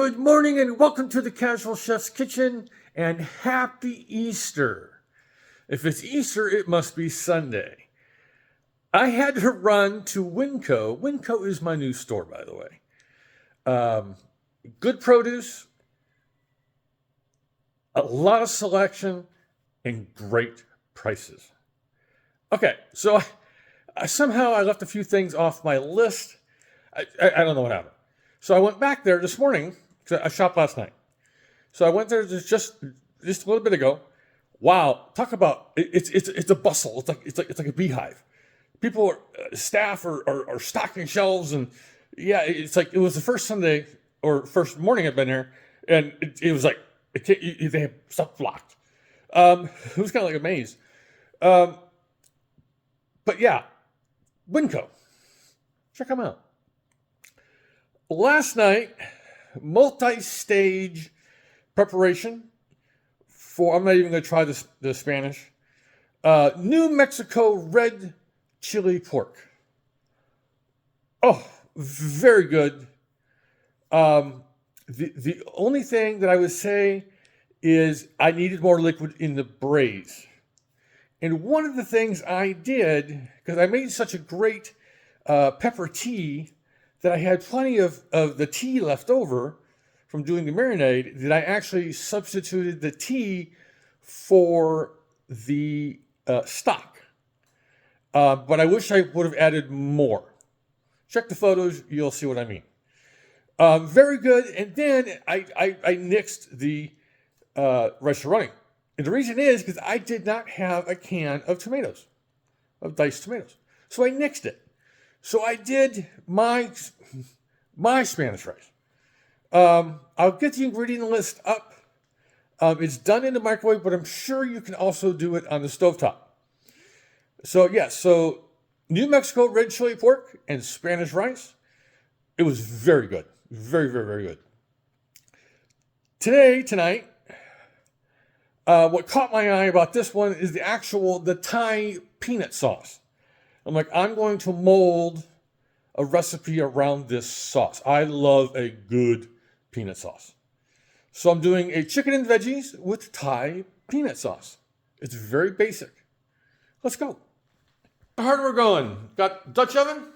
Good morning and welcome to the Casual Chef's Kitchen and happy Easter. If it's Easter, it must be Sunday. I had to run to Winco. Winco is my new store, by the way. Good produce, a lot of selection, and great prices. Okay, so somehow I left a few things off my list. I don't know what happened. So I went back there this morning, because I shopped last night. So I went there just a little bit ago. Wow, talk about it's a bustle. It's like a beehive. People staff are stocking shelves, and yeah, it's like it was the first Sunday or first morning I've been here, and it was like they have stuff blocked. It was kind of like a maze. But yeah, Winco, check them out. Last night, multi-stage preparation for, I'm not even going to try the Spanish, New Mexico red chili pork. Oh, very good. The only thing that I would say is I needed more liquid in the braise. And one of the things I did, because I made such a great pepper tea, that I had plenty of the tea left over from doing the marinade, that I actually substituted the tea for the stock. But I wish I would have added more. Check the photos, you'll see what I mean. Very good. And then I nixed the rice running. And the reason is because I did not have a can of tomatoes, of diced tomatoes. So I nixed it. So I did my Spanish rice. I'll get the ingredient list up. It's done in the microwave, but I'm sure you can also do it on the stovetop. So yes, so New Mexico red chili pork and Spanish rice. It was very good. Very, very, very good. Tonight, what caught my eye about this one is the Thai peanut sauce. I'm like, I'm going to mold a recipe around this sauce. I love a good peanut sauce. So I'm doing a chicken and veggies with Thai peanut sauce. It's very basic. Let's go. How hard we're going. Got Dutch oven,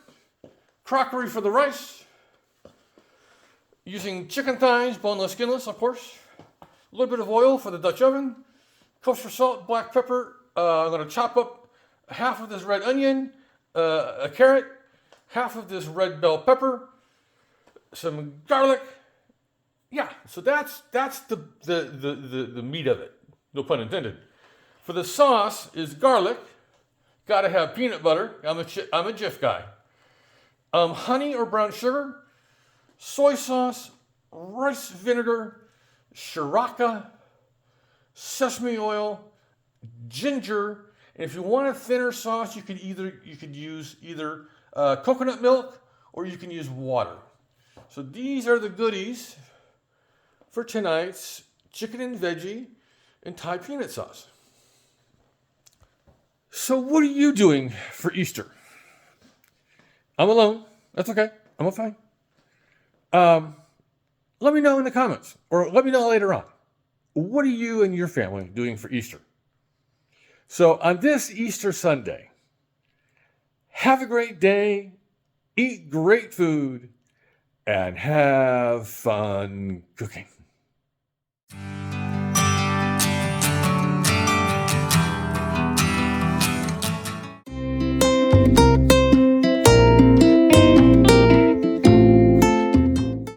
crockery for the rice, using chicken thighs, boneless, skinless, of course. A little bit of oil for the Dutch oven, kosher salt, black pepper. I'm going to chop up half of this red onion, a carrot, half of this red bell pepper, some garlic. Yeah, so that's the meat of it. No pun intended. For the sauce is garlic. Got to have peanut butter. I'm a Jif guy. Honey or brown sugar, soy sauce, rice vinegar, sriracha, sesame oil, ginger. And if you want a thinner sauce, you could use either coconut milk or you can use water. So these are the goodies for tonight's chicken and veggie and Thai peanut sauce. So what are you doing for Easter? I'm alone. That's okay. I'm fine. Let me know in the comments, or let me know later on. What are you and your family doing for Easter? So on this Easter Sunday, have a great day, eat great food, and have fun cooking.